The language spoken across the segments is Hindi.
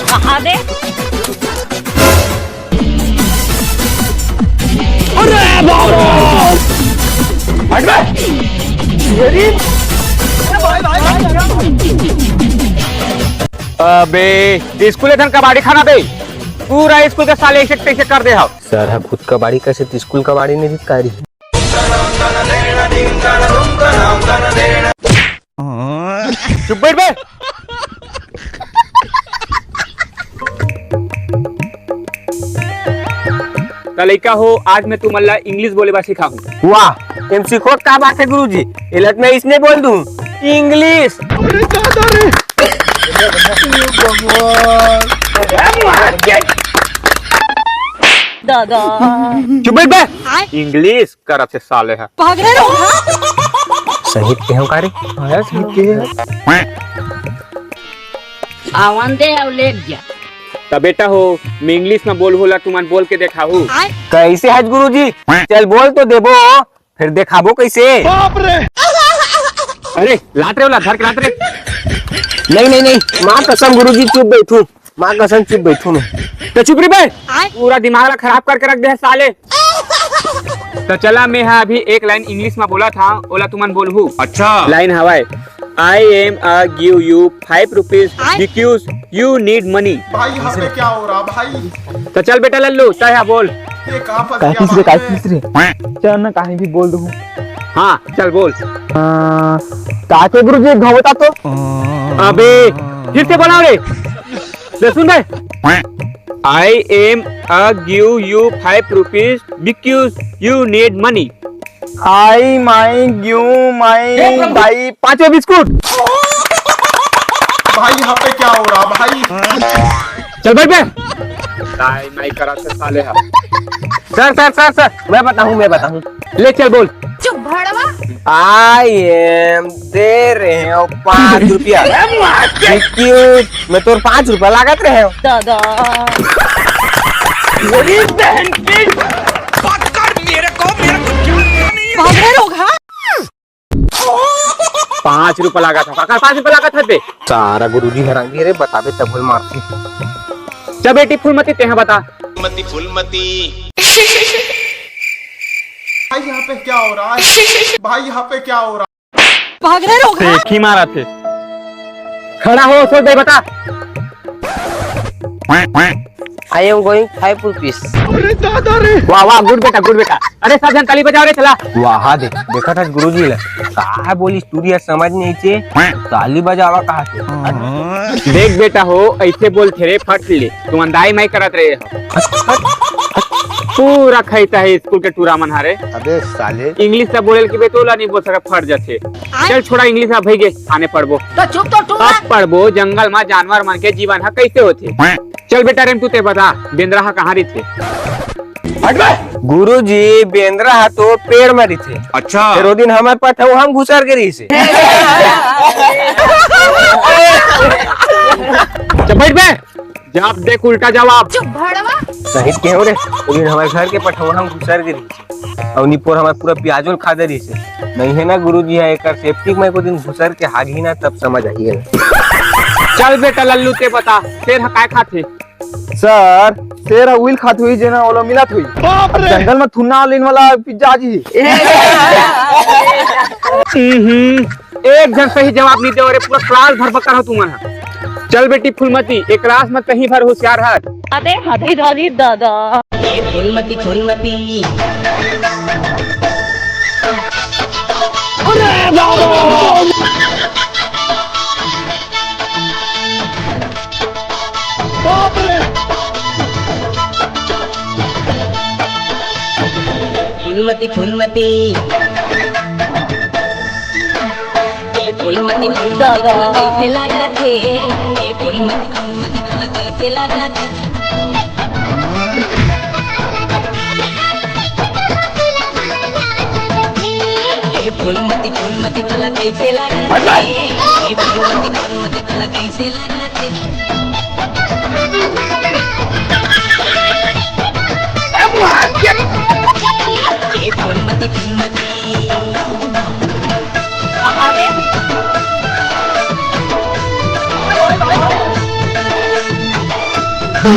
कहा दे। अबे स्कूल धन कबाड़ी खाना दे पूरा स्कूल के साले एक कर दे हम सर हम खुद कबाड़ी कैसे स्कूल कबाड़ी नहीं दिखा रही। चुप बैठ बे। लड़का हो आज मैं तुम्हारा इंग्लिश बोले बा सिखाऊं। वाह तुम सीखो क्या बात है गुरुजी। इलत में इसने बोल दूं इंग्लिश। दादा चुप बैठ बे। इंग्लिश करब से साले है भाग रहे हो। सहित के हम कार्य आवन दे अब ले जा। तब बेटा हो मैं इंग्लिश में बोल बोला तुम बोल के देखा हूँ कैसे है गुरुजी। चल बोल तो देबो फिर देखाबो कैसे। अरे लात रे धर के लात रे। नहीं माँ कसम गुरुजी चुप बैठू। माँ कसम चुप बैठू मैं। तो चुप रही बे पूरा दिमाग खराब करके रख दे है साले। तो चला मैं हाँ अभी एक लाइन इंग्लिश में बोला था ओला तुमन बोलहू। अच्छा लाइन हवाए I am give you 5 rupees because you need money। भाई यहाँ पे क्या हो रहा भाई। तो चल बेटा लल्लू तय बोल। ये कहाँ फंस गया भाई? चल ना कहीं भी बोल दूँ। हाँ चल बोल। ताके गुरुजी घवता तो। अबे फिर से बोला रे। ले सुन बे। I am give you 5 rupees because you need money। आई माई ग्यू माई भाई 5 बिस्कुट। भाई यहाँ पे क्या हो रहा भाई। चल बैठ बे। दाई माई करा से साले हा। सर मैं बताऊं ले चल बोल। चुप भड़वा। आई एम दे रहे हो 5 रुपया। क्यों मैं तो 5 रुपया लागत रहे हो। दादा भाग रहे हो। 5 रुपया लगा था काका 5 रुपया लगा था बे। सारा गुरुजी हरांगी रे बताबे तब बोल मारती। चल बेटी फूलमती ते बता। फुलमती भाई यहाँ पे क्या हो रहा है। भाई यहाँ पे क्या हो रहा भाग रहे हो। एक ही मारा थे। खड़ा हो सो दे बता। I am going 5 rupees. वाह वाह गुड बेटा। अरे सब जन ताली बजाओ रे चला। वाह देखा था गुरुजी ले कहा बोली स्टूडियो समझ नहीं चे ताली बजावा कहा थे। देख बेटा हो ऐसे बोल थे रे फट ले तुम अंदाई माई करत रहे हो। पूरा खाईता है स्कूल के टूरा मन हारे। अबे साले इंग्लिश से बोले कि बेतोला नहीं बोल सका फट जाते। चल छोड़ा इंग्लिश में भई गे आने पड़बो। तो चुप तो तू अब पढ़बो जंगल में जानवर मन के जीवन है कैसे होते। चल बेटा रेम तू ते बता बेंद्रा कहाँ रही थे। गुरुजी बेंद्रा तो पेड़ में रही थे। अच्छा फिर वो दिन हमारे पास था हम घुसर के रही से। चल बैठ बे जवाब देख उल्टा जवाब। चुप भड़वा। सही क्यों रे वो दिन हमारे घर के पठवा हम घुसर के रही और निपोर हमारे पूरा प्याजोल खा दे रही से। नहीं है ना गुरुजी है एक सेफ्टी में को दिन घुसर के हागी ना तब समझ आई है। चल बेटा लल्लू ते बता शेर हकाय खाते। सर शेर व्हील खात हुई जेना ओला मिलत हुई जंगल में थुन्ना लेने वाला पिज्जा जी। एक जन सही जवाब नहीं दे और पूरा क्लास भर बकर हो तुम। चल बेटी फुलमती एक क्लास में कहीं भर होशियार है। अरे हदी दादी दादा फुलमती दादा कैसे लगा थे कैसे लगा थे। फुलमती कला कैसे लगा थे। फुलमती कला कैसे लगा थे। फुलमती बैठा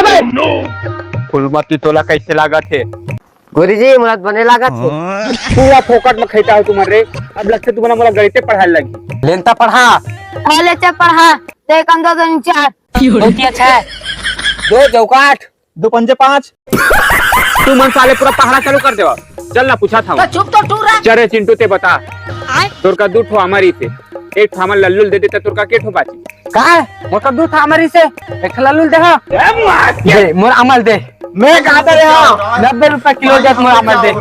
बे फूलमती तोला कैसे लागत है? गुरुजी मुराद बने लागत है। पूरा फोकट में खेता हो तुम्हारे। अब लगता तुम्हारा मोला गणित पढ़ाने लगी। लेनता पढ़ा पहले से पढ़ा ते कम 2 2 4 बहुत ही अच्छा है। 2 चौकाठ 2 पंजे 5। तू मन साले पूरा पढ़ा चालू कर देवा। चल ना पूछा था। तो चुप तो टूर रहा चरे चिंटू ते बता आए तोर का 2 ठो हमारी से एक ठो हमर लल्लुल दे देता तोर का के ठो बाची का है मोटा दूध था हमारी से एक लल्लू दे मोर अमल दे मैं कहा दे रहा 90 रुपए किलो जब मोर अमल दे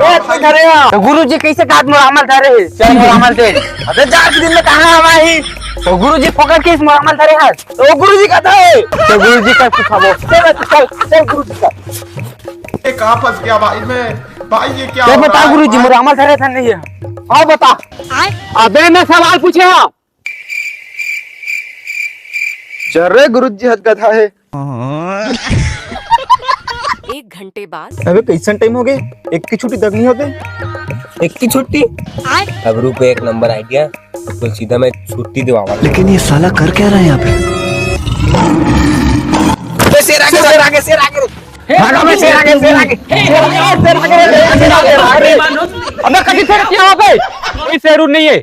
तो गुरुजी कैसे कहा मोर अमल धरे चल मोर अमल दे अबे 4 दिन में कहा हमारी तो गुरुजी पकड़ के इस मोर अमल धरे है तो गुरुजी का है तो गुरुजी का सिखाओ चल गुरुजी का ये कहाँ फंस गया भाई मैं? भाई ये क्या तो हो रहा बता है गुरुजी भाई? मोर अमल धरे था नहीं है आओ बता आए अबे मैं सवाल पूछे हाँ। चल रे गुरुजी हद गधा है। 1 घंटे बाद अबे कैसन टाइम हो गए? एक की छुट्टी तक नहीं होते। एक की छुट्टी आए अब रूप एक नंबर आइडिया तो सीधा मैं छुट्टी दिवावा लेकिन ये साला कर क्या रहा है यहाँ पे? शेर आगे भागा में शेर आगे अबे कभी शेर क्या हो गए? कोई शेर नहीं है।